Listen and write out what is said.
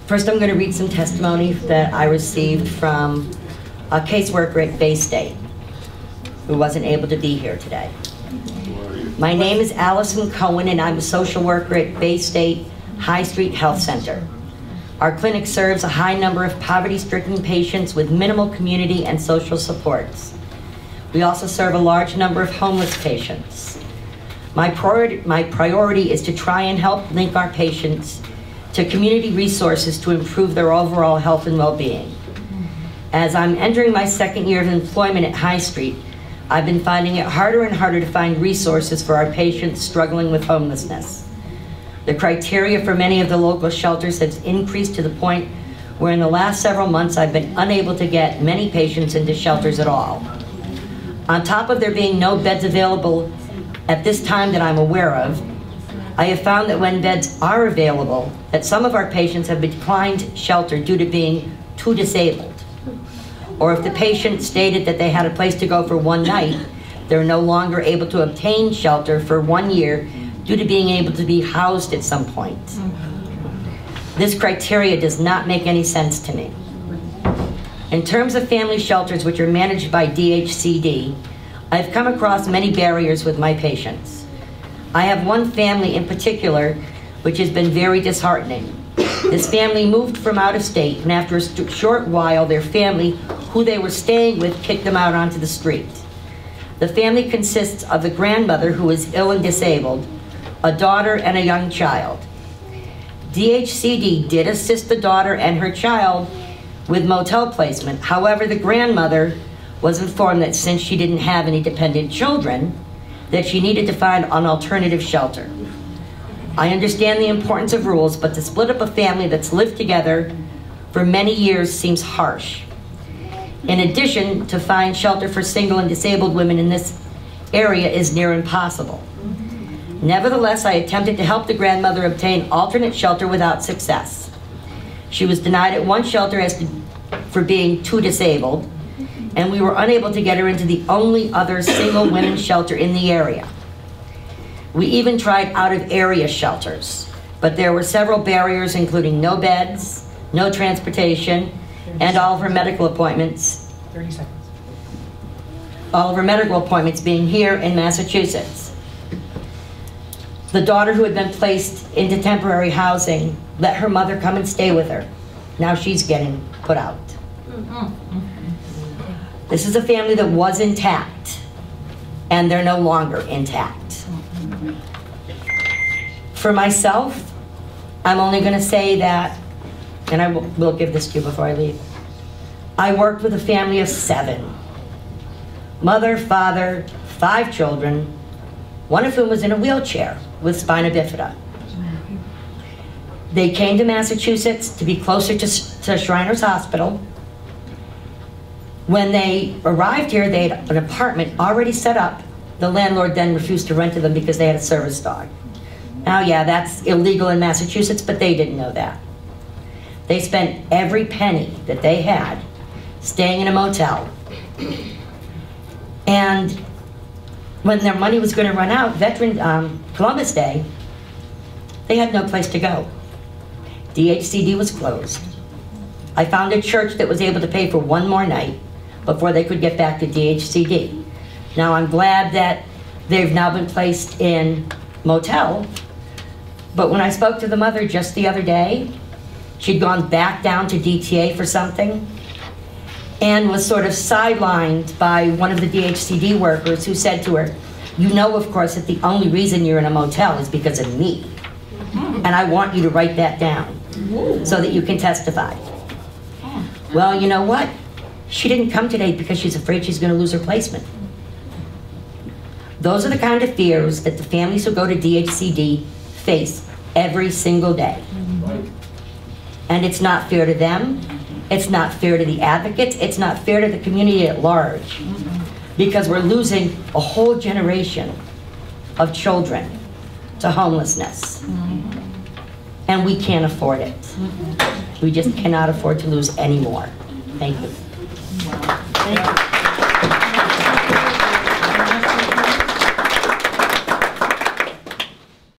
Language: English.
First, I'm going to read some testimony that I received from a caseworker at Bewsee who wasn't able to be here today. My name is Allison Cohen, and I'm a social worker at Bewsee High Street Health Center. Our clinic serves a high number of poverty-stricken patients with minimal community and social supports. We also serve a large number of homeless patients. My priority is to try and help link our patients to community resources to improve their overall health and well-being. As I'm entering my second year of employment at High Street, I've been finding it harder and harder to find resources for our patients struggling with homelessness. The criteria for many of the local shelters has increased to the point where in the last several months I've been unable to get many patients into shelters at all. On top of there being no beds available at this time that I'm aware of, I have found that when beds are available, that some of our patients have declined shelter due to being too disabled. Or if the patient stated that they had a place to go for one night, they're no longer able to obtain shelter for 1 year due to being able to be housed at some point. This criteria does not make any sense to me. In terms of family shelters which are managed by DHCD, I've come across many barriers with my patients. I have one family in particular which has been very disheartening. This family moved from out of state, and after a short while, their family, who they were staying with, kicked them out onto the street. The family consists of the grandmother, who is ill and disabled, a daughter, and a young child. DHCD did assist the daughter and her child with motel placement. However, the grandmother was informed that since she didn't have any dependent children, that she needed to find an alternative shelter. I understand the importance of rules, but to split up a family that's lived together for many years seems harsh. In addition, to find shelter for single and disabled women in this area is near impossible. Nevertheless, I attempted to help the grandmother obtain alternate shelter without success. She was denied at one shelter for being too disabled, and we were unable to get her into the only other single women's shelter in the area. We even tried out-of-area shelters, but there were several barriers, including no beds, no transportation, and all of her medical appointments. 30 seconds. All of her medical appointments being here in Massachusetts. The daughter who had been placed into temporary housing let her mother come and stay with her. Now she's getting put out. This is a family that was intact, and they're no longer intact. For myself, I'm only going to say that, and I will give this to you before I leave. I worked with a family of 7. Mother, father, 5 children, one of whom was in a wheelchair with spina bifida. They came to Massachusetts to be closer to Shriners Hospital. When they arrived here, they had an apartment already set up. The landlord then refused to rent to them because they had a service dog. Now, yeah, that's illegal in Massachusetts, but they didn't know that. They spent every penny that they had staying in a motel. And when their money was going to run out, Columbus Day, they had no place to go. DHCD was closed. I found a church that was able to pay for 1 more night before they could get back to DHCD. Now, I'm glad that they've now been placed in motel, but when I spoke to the mother just the other day, she'd gone back down to DTA for something and was sort of sidelined by one of the DHCD workers who said to her, "You know, of course, that the only reason you're in a motel is because of me. And I want you to write that down so that you can testify." Well, you know what? She didn't come today because she's afraid she's going to lose her placement. Those are the kind of fears that the families who go to DHCD face every single day. And it's not fair to them. It's not fair to the advocates. It's not fair to the community at large. Because we're losing a whole generation of children to homelessness. And we can't afford it. We just cannot afford to lose any more. Thank you. Thank you.